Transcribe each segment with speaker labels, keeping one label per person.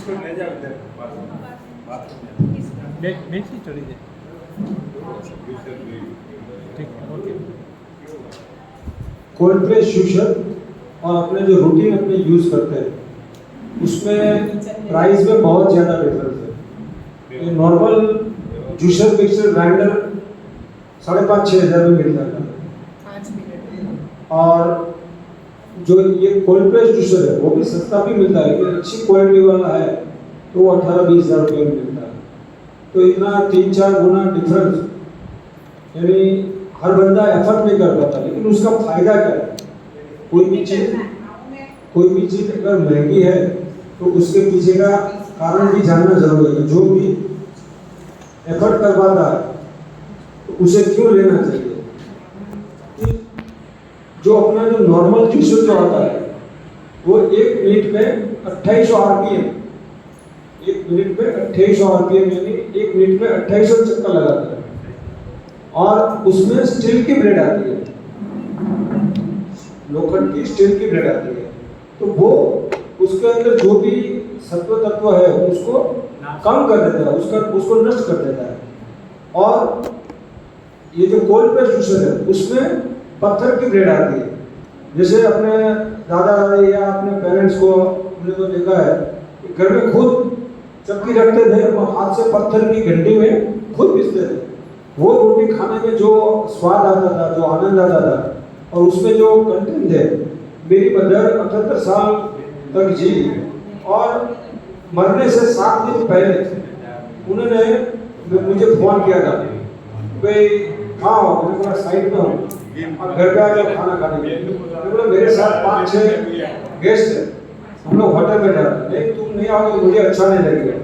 Speaker 1: इसको ले जाओ इधर बाथरूम में
Speaker 2: बेची चढ़ी जाए ठीक है ओके
Speaker 3: कोल्ड प्रेस जूसर और अपने जो रूटीन अपने यूज करते हैं उसमें प्राइस में बहुत ज़्यादा डिफरेंस है। ये नॉर्मल जूसर मिक्सर ग्राइंडर 5,500-6 हज़ार में मिल जाता है
Speaker 4: 5 मिनट
Speaker 3: और जो ये कोल्ड प्रेस जूसर है वो भी सस्ता भी मिलता है लेकिन अच्छी क्वालिटी वाला है तो वो 18-20 हज़ार रुपये में मिलता है। तो इतना 3-4 गुना डिफरेंस यानी हर बंदा एफर्ट नहीं कर पाता लेकिन उसका फायदा क्या है? कोई भी चीज़ अगर महंगी है तो उसके पीछे का कारण भी जानना जरूरी है। जो भी एफर्ट कर पाता है तो उसे क्यों लेना चाहिए? जो अपना जो नॉर्मल जूसर जो आता है वो 1 मिनट में 2800 आरपीएम 1 मिनट में 2800 आरपीएम यानी 1 मिनट में 2800 चक्कर लगाता है और उसमें स्टील की ब्लेड आती है, लोखंड की स्टील की ब्लेड आती है। तो वो उसके अंदर जो भी सत्व तत्व है उसको कम कर देता है, उसको नष्ट कर देता है। और ये जो कोल्ड प्रेस जूसर है उसमें पत्थर की ब्लेड आती है। जैसे अपने दादा दादी या अपने पेरेंट्स को हमने तो देखा है कि घर में खुद चक्की रखते थे और हाथ से पत्थर की घंटी में खुद पीसते थे। वो रोटी खाने में जो स्वाद आता था, जो आनंद आता था और उसमें जो कंटेंट थे। मेरी मदर 78 साल तक जी और मरने से 7 दिन पहले उन्होंने मुझे फोन किया था भाई हाँ मैंने बोला साइड में हूँ और घर पे आकर खाना खाने के बोला मेरे साथ 5-6 गेस्ट है, हम लोग होटल में जा रहे हैं, नहीं तुम नहीं आओगे मुझे अच्छा नहीं लगेगा,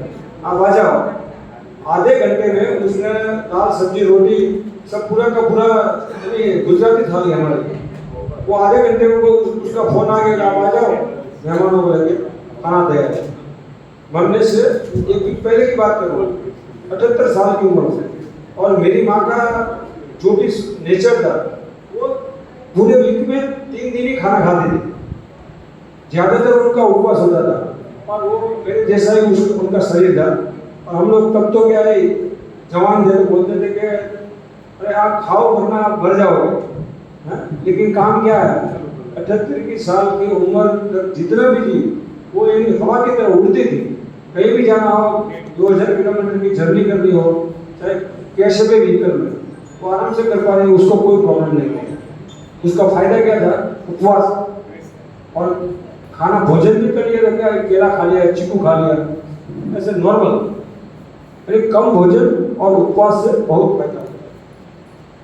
Speaker 3: आप आ जाओ। आधे घंटे में उसने दाल सब्जी रोटी सब पूरा का पूरा गुजराती थाली हमारी, वो आधे घंटे में उसका फोन आ गया आप आ जाओ, मेहमानों को लेके खाना तैयार है। मरने से 1 वीक पहले की बात करो, 78 साल की उम्र से। और मेरी माँ का जो भी नेचर था वो पूरे वीक में 3 दिन ही खाना खाती थी, ज़्यादातर उनका उपवास होता था और वो मेरे जैसा ही उनका शरीर था। और हम लोग तब तो क्या है जवान थे तो बोलते थे कि अरे आप खाओ वरना आप मर जाओगे, लेकिन काम क्या है 78 साल की उम्र तक जितना भी थी वो एक हवा की तरह उड़ती थी। कहीं भी जाना हो, 2000 किलोमीटर की जर्नी करनी हो, चाहे कैसे भी व्हीकल में, वो आराम से कर पा रही, उसको कोई प्रॉब्लम नहीं है। उसका फायदा क्या था? उपवास और खाना भोजन भी कर लिया, क्या केला खा लिया, चीकू खा लिया, ऐसे नॉर्मल कम भोजन और उपवास से बहुत फायदा होता है।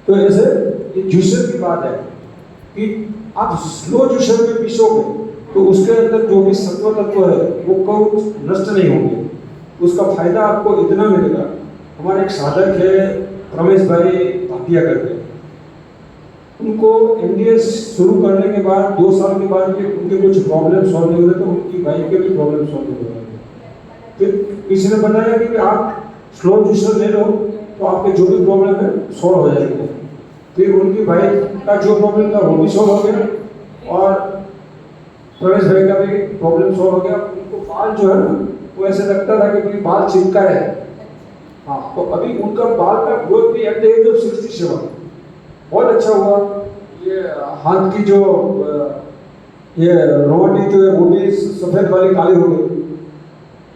Speaker 3: तो ऐसे ये जूसर की बात है कि आप स्लो जूसर में पीसोगे तो उसके अंदर जो भी सत्व तत्व है वो कभी नष्ट नहीं होंगे, उसका फायदा आपको इतना मिलेगा। हमारे एक साधक है रमेश भाई भाटिया करके, उनको एमडीएस शुरू करने के बाद 2 साल के बाद भी उनके कुछ प्रॉब्लम सॉल्व नहीं हो रहे, तो उनकी वाइफ के भी प्रॉब्लम सॉल्व नहीं हो रहे। फिर किसी ने बताया कि आप स्लो जूसर ले लो तो आपके जो भी प्रॉब्लम है सॉल्व हो जाएंगे। फिर उनकी वाइफ का जो प्रॉब्लम था वो भी सॉल्व हो गया और प्रवेश भाई का भी प्रॉब्लम सॉल्व हो गया। उनको बाल जो है ना वो ऐसे लगता था कि बाल चिपका है। हाँ, तो अभी उनका बाल का ग्रोथ भी एट द एज ऑफ 67 बहुत अच्छा हुआ। ये हाथ की जो ये रोटी जो है वो भी सफेद वाली काली हो गई।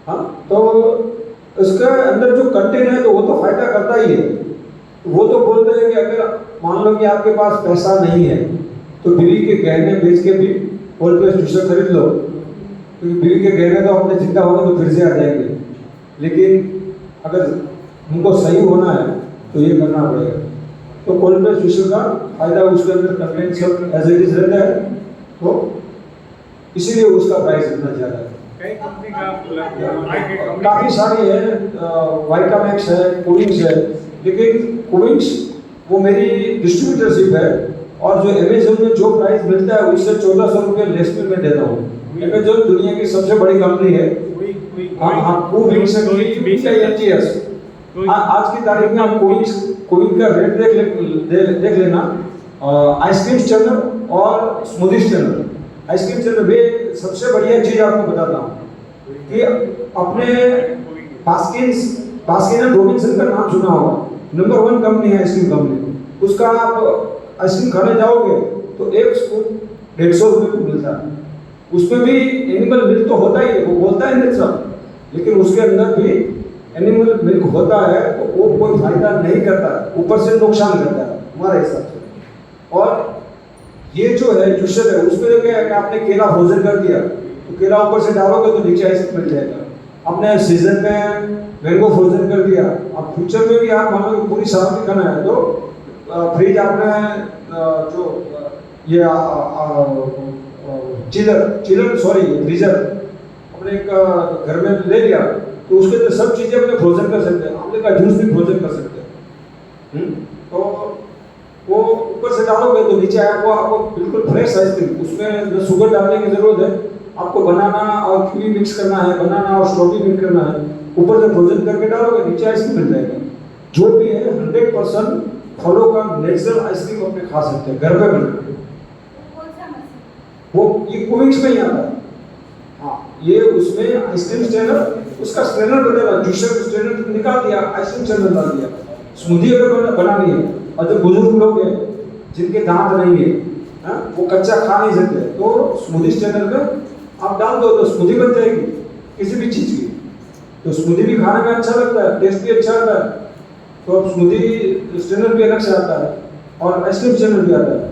Speaker 3: हाँ, तो इसके अंदर जो कंटेंट है तो वो तो फायदा करता ही है। वो तो बोलते हैं कि अगर मान लो कि आपके पास पैसा नहीं है तो बीवी के गहने बेच के भी कोल्ड प्रेस जूसर खरीद लो, क्योंकि बीवी के गहने तो अपने जिंदा होगा तो फिर से आ जाएंगे। लेकिन अगर उनको सही होना है तो ये करना पड़ेगा। तो कोल्ड प्रेस जूसर का फायदा उसके अंदर कंटेंट सब एज इट इज रहता है, तो इसीलिए उसका प्राइस इतना ज़्यादा है। काफ़ी सारी है, वाइटामैक्स है, कूलिंग्स है, लेकिन कूलिंग्स वो मेरी डिस्ट्रीब्यूटरशिप है और जो अमेजोन में जो प्राइस मिलता है उससे 1400 रुपये लेस में मैं देता हूँ। अमेजोन दुनिया की सबसे बड़ी कंपनी है। हाँ, कूलिंग्स आज की तारीख में आप कूलिंग का रेट देख लेना। आइसक्रीम स्टैंडर और स्मूदी स्टैंडर। आइसक्रीम स्टैंडर वे सबसे बढ़िया चीज़ आपको बताता हूँ। कि अपने बास्किन एंड रॉबिन्सन का नाम सुना होगा, नंबर 1 कंपनी है आइसक्रीम कंपनी। उसका आप आइसक्रीम खाने जाओगे तो एक स्कूप 150 रुपये को मिलता है। उसमें भी एनिमल मिल्क तो होता ही है, वो बोलता है नेचुरल, लेकिन उसके अंदर भी एनिमल मिल्क होता है, तो वो कोई फायदा नहीं करता, ऊपर से नुकसान करता है हमारे हिसाब से। और ये जो है जूसर है, उसमें क्या है कि आपने केला फ्रोजन कर दिया, तो केला ऊपर से डालोगे तो नीचे आइसक्रीम मिल जाएगा। आपने सीजन में मैंगो फ्रोजन कर दिया, अब फ्यूचर में भी आप मान लो पूरी साल की खाना है तो फ्रिज आपने जो ये फ्रीजर अपने एक घर में ले लिया, तो उसके अंदर सब चीजें अपने फ्रोजन कर सकते हैं। आंवले का जूस भी फ्रोजन कर सकते हैं। तो वो ऊपर से डालोगे तो नीचे आया वो आपको बिल्कुल फ्रेश आइसक्रीम, उसमें न शुगर डालने की जरूरत है, आपको बनाना और कीवी मिक्स करना है, बनाना और स्ट्रॉबेरी मिक्स करना है, ऊपर से फ्रोजन करके डालोगे नीचे आइसक्रीम मिल जाएगा। जो भी है 100% फलों का नेचुरल आइसक्रीम अपने खा सकते हैं घर पे बनाकर। वो ये कोविक्स में ही आता है। हाँ, ये उसमें आइसक्रीम स्ट्रेनर, उसका स्ट्रेनर बदला, जूसर स्ट्रेनर निकाल दिया, आइसक्रीम स्ट्रेनर डाल दिया। स्मूदी अगर बनानी है और जो बुजुर्ग लोग हैं जिनके दांत नहीं है, वो कच्चा खा नहीं सकते, तो स्मूदी स्ट्रेनर में आप डाल दो तो स्मूदी बन जाएगी किसी भी चीज की। तो स्मूदी भी खाने में अच्छा लगता है, टेस्ट भी अच्छा आता है, तो अब स्मूदी स्ट्रेनर भी अलग से आता है और आइसक्रीम स्ट्रेनर भी आता है।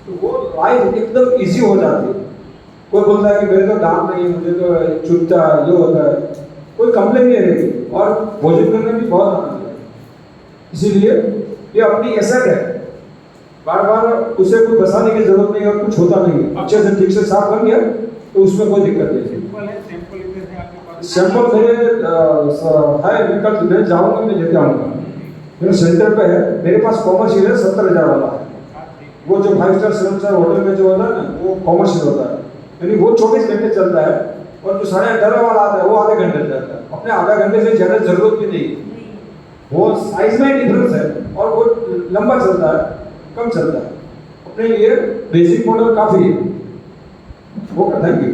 Speaker 3: तो वो लाइफ एकदम इजी हो जाती है। कोई बोलता है कि मेरे तो दांत नहीं, मुझे तो चुभता है, ये होता है, कोई कंप्लेन नहीं रहेगी और भोजन करने में भी बहुत आनंद है। इसीलिए ये अपनी एसेट है, बार बार उसे कोई बसाने की जरूरत नहीं है और कुछ होता नहीं है। अच्छे से ठीक से साफ कर लिया तो उसमें कोई दिक्कत नहीं है। सैंपल मेरे है, विकल्प मैं जाऊंगा, मैं लेते आऊंगा, मेरे सेंटर पे है, मेरे पास कॉमर्शियल है 70,000 वाला है। वो जो 5 स्टार 7 स्टार होटल में जो होता है ना, वो कॉमर्शियल होता है, यानी वो 24 घंटे चलता है, और जो 18.5 वाला आता है वो आधे घंटे चलता है। अपने आधा घंटे से ज्यादा जरूरत भी नहीं, वो साइज में डिफरेंस है और वो लंबा चलता है, कम चलता है। अपने लिए बेसिक मॉडल काफी है। Okay, thank you.